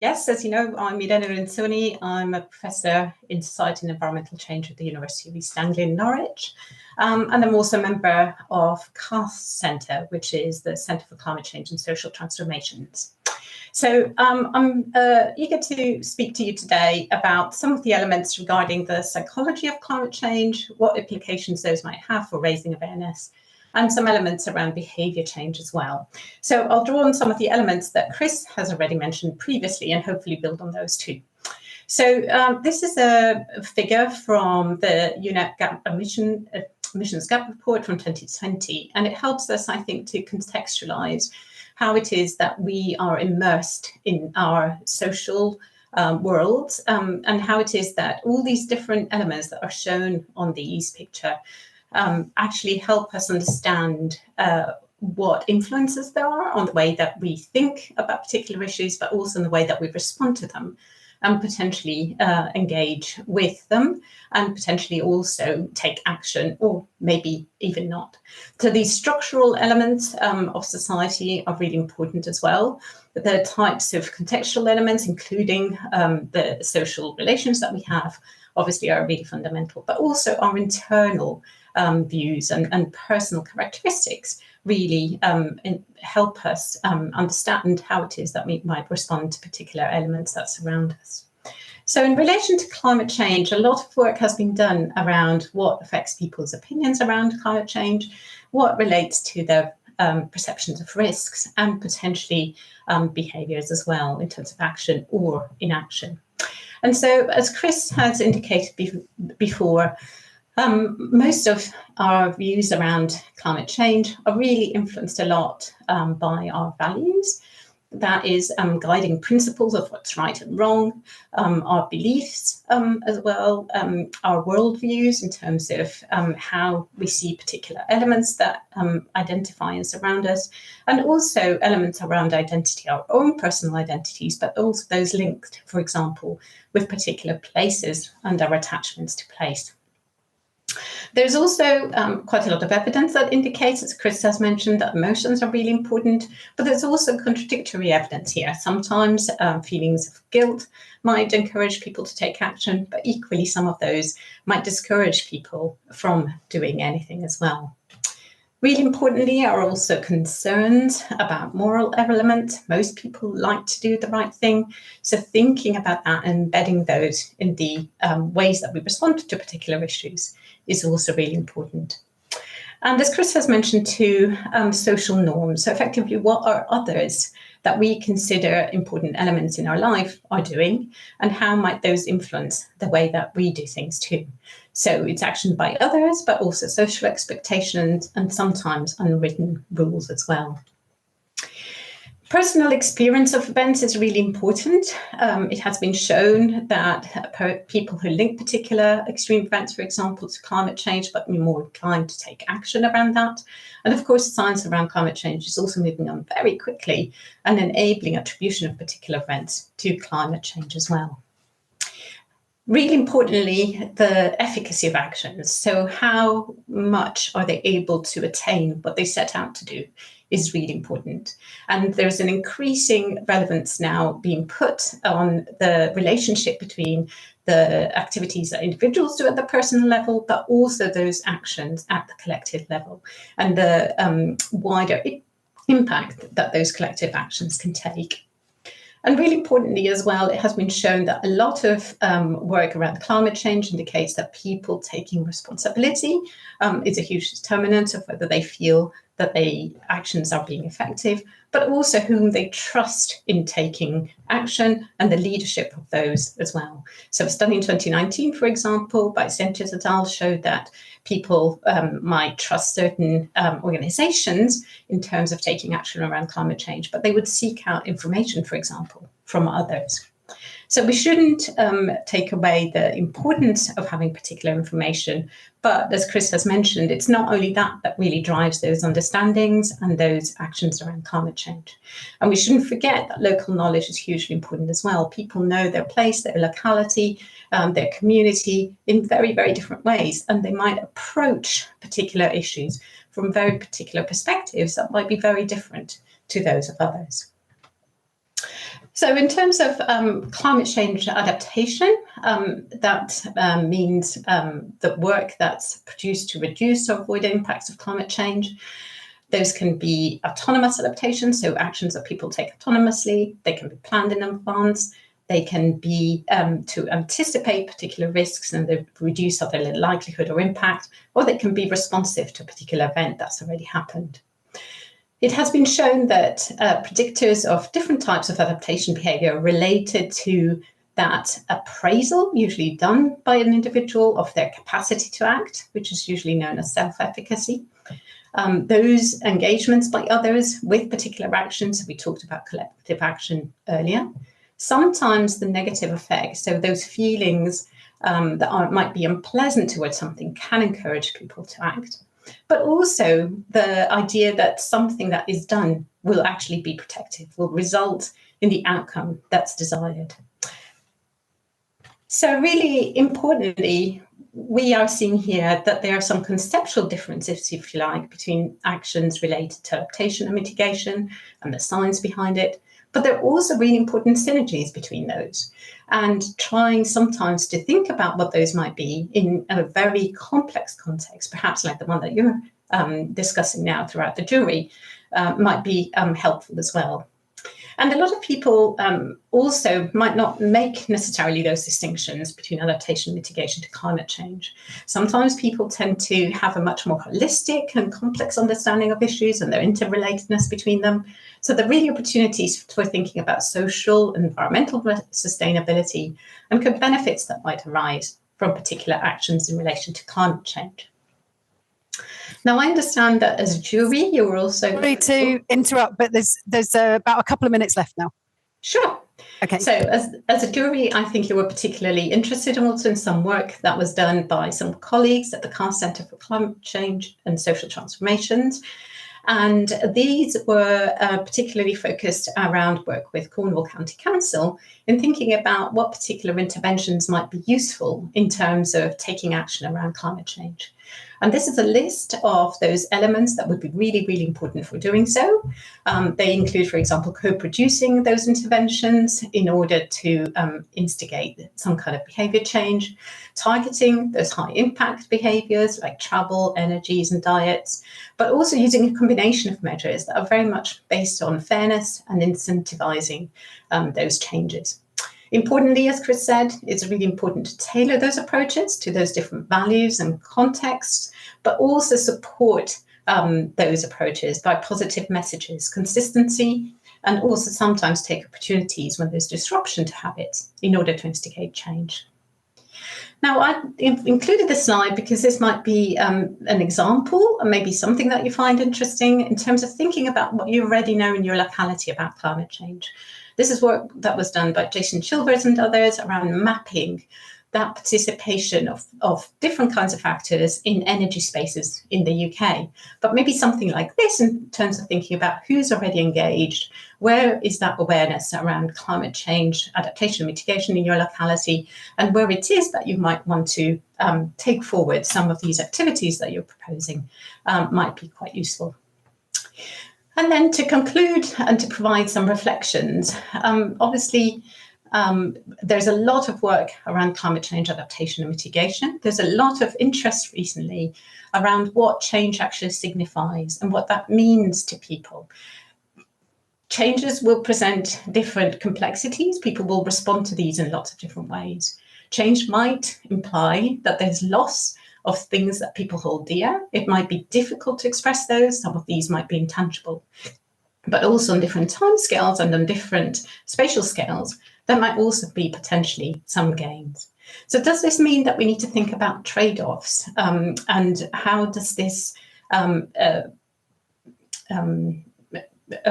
Yes, as you know, I'm Irene Lorenzoni. I'm a professor in Society and Environmental Change at the University of East Anglia in Norwich. And I'm also a member of CAST Centre, which is the Centre for Climate Change and Social Transformations. So I'm eager to speak to you today about some of the elements regarding the psychology of climate change, what implications those might have for raising awareness, and some elements around behaviour change as well. So I'll draw on some of the elements that Chris has already mentioned previously and hopefully build on those too. So this is a figure from the UNEP Emissions Gap Report from 2020, and it helps us, I think, to contextualise how it is that we are immersed in our social world and how it is that all these different elements that are shown on the East picture actually help us understand what influences there are on the way that we think about particular issues, but also in the way that we respond to them and potentially engage with them and potentially also take action or maybe even not. So these structural elements of society are really important as well. The types of contextual elements, including the social relations that we have, obviously are really fundamental, but also our internal views and personal characteristics really help us understand how it is that we might respond to particular elements that surround us. So in relation to climate change, a lot of work has been done around what affects people's opinions around climate change, what relates to their perceptions of risks and potentially behaviours as well in terms of action or inaction. And so, as Chris has indicated before, most of our views around climate change are really influenced a lot by our values. That is guiding principles of what's right and wrong, our beliefs as well, our worldviews in terms of how we see particular elements that identify and surround us, and also elements around identity, our own personal identities, but also those linked, for example, with particular places and our attachments to place. There's also quite a lot of evidence that indicates, as Chris has mentioned, that emotions are really important, but there's also contradictory evidence here. Sometimes feelings of guilt might encourage people to take action, but equally some of those might discourage people from doing anything as well. Really importantly are also concerns about moral elements. Most people like to do the right thing. So thinking about that and embedding those in the ways that we respond to particular issues is also really important. And as Chris has mentioned too, social norms. So effectively, what are others that we consider important elements in our life are doing, and how might those influence the way that we do things too? So it's action by others, but also social expectations and sometimes unwritten rules as well. Personal experience of events is really important. It has been shown that people who link particular extreme events, for example, to climate change, but be more inclined to take action around that. And of course, science around climate change is also moving on very quickly and enabling attribution of particular events to climate change as well. Really importantly, the efficacy of actions. So how much are they able to attain what they set out to do is really important. And there's an increasing relevance now being put on the relationship between the activities that individuals do at the personal level, but also those actions at the collective level and the wider impact that those collective actions can take. And really importantly as well, it has been shown that a lot of work around climate change indicates that people taking responsibility is a huge determinant of whether they feel that their actions are being effective, but also whom they trust in taking action and the leadership of those as well. So a study in 2019, for example, by Sanchez et al. Showed that people might trust certain organizations in terms of taking action around climate change, but they would seek out information, for example, from others. So we shouldn't take away the importance of having particular information, but as Chris has mentioned, it's not only that really drives those understandings and those actions around climate change. And we shouldn't forget that local knowledge is hugely important as well. People know their place, their locality, their community in very, very different ways, and they might approach particular issues from very particular perspectives that might be very different to those of others. So in terms of climate change adaptation, that means the work that's produced to reduce or avoid the impacts of climate change. Those can be autonomous adaptations, so actions that people take autonomously. They can be planned in advance. They can be to anticipate particular risks and they reduce their likelihood or impact, or they can be responsive to a particular event that's already happened. It has been shown that predictors of different types of adaptation behaviour are related to that appraisal, usually done by an individual, of their capacity to act, which is usually known as self-efficacy. Those engagements by others with particular actions, we talked about collective action earlier. Sometimes the negative effects, so those feelings that might be unpleasant towards something, can encourage people to act. But also the idea that something that is done will actually be protective, will result in the outcome that's desired. So really importantly, we are seeing here that there are some conceptual differences, if you like, between actions related to adaptation and mitigation and the science behind it. But there are also really important synergies between those, and trying sometimes to think about what those might be in a very complex context, perhaps like the one that you're discussing now throughout the jury, might be helpful as well. And a lot of people also might not make necessarily those distinctions between adaptation and mitigation to climate change. Sometimes people tend to have a much more holistic and complex understanding of issues and their interrelatedness between them. So there are really opportunities for thinking about social and environmental sustainability and benefits that might arise from particular actions in relation to climate change. Now, I understand that as a jury, you were also... Sorry to interrupt, but there's about a couple of minutes left now. Sure. Okay. So as a jury, I think you were particularly interested also in some work that was done by some colleagues at the CAST Centre for Climate Change and Social Transformations. And these were particularly focused around work with Cornwall County Council in thinking about what particular interventions might be useful in terms of taking action around climate change. And this is a list of those elements that would be really, really important for doing so. They include, for example, co-producing those interventions in order to instigate some kind of behaviour change, targeting those high impact behaviours like travel, energies and diets, but also using a combination of measures that are very much based on fairness and incentivising those changes. Importantly, as Chris said, it's really important to tailor those approaches to those different values and contexts, but also support those approaches by positive messages, consistency, and also sometimes take opportunities when there's disruption to habits in order to instigate change. Now, I included this slide because this might be an example and maybe something that you find interesting in terms of thinking about what you already know in your locality about climate change. This is work that was done by Jason Chilvers and others around mapping that participation of different kinds of factors in energy spaces in the UK. But maybe something like this in terms of thinking about who's already engaged, where is that awareness around climate change, adaptation, mitigation in your locality, and where it is that you might want to take forward some of these activities that you're proposing might be quite useful. And then to conclude and to provide some reflections, obviously, there's a lot of work around climate change adaptation and mitigation. There's a lot of interest recently around what change actually signifies and what that means to people. Changes will present different complexities. People will respond to these in lots of different ways. Change might imply that there's loss of things that people hold dear. It might be difficult to express those. Some of these might be intangible. But also on different timescales and on different spatial scales, there might also be potentially some gains. So does this mean that we need to think about trade-offs? And how does this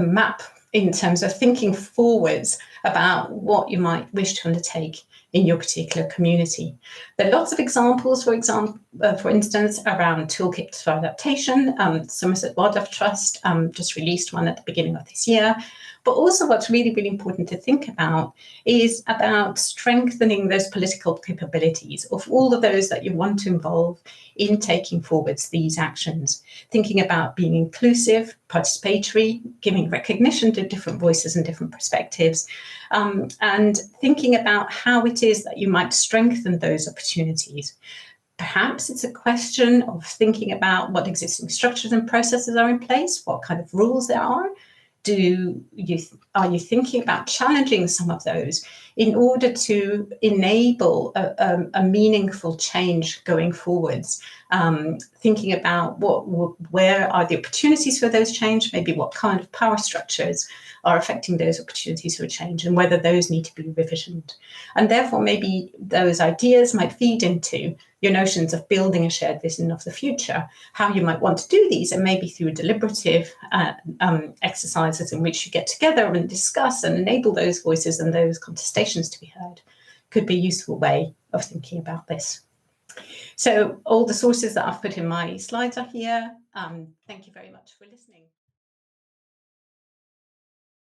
map in terms of thinking forwards about what you might wish to undertake in your particular community? There are lots of examples, for instance, around toolkits for adaptation. Somerset Wildlife Trust just released one at the beginning of this year, But also what's really, really important to think about is about strengthening those political capabilities of all of those that you want to involve in taking forwards these actions. Thinking about being inclusive, participatory, giving recognition to different voices and different perspectives, and thinking about how it is that you might strengthen those opportunities. Perhaps it's a question of thinking about what existing structures and processes are in place, what kind of rules there are. Are you thinking about challenging some of those in order to enable a meaningful change going forwards? Thinking about where are the opportunities for those change, maybe what kind of power structures are affecting those opportunities for change, and whether those need to be revisioned. And therefore, maybe those ideas might feed into your notions of building a shared vision of the future, how you might want to do these, and maybe through deliberative exercises in which you get together and discuss and enable those voices and those contestations to be heard, could be a useful way of thinking about this. So all the sources that I've put in my slides are here. Thank you very much for listening.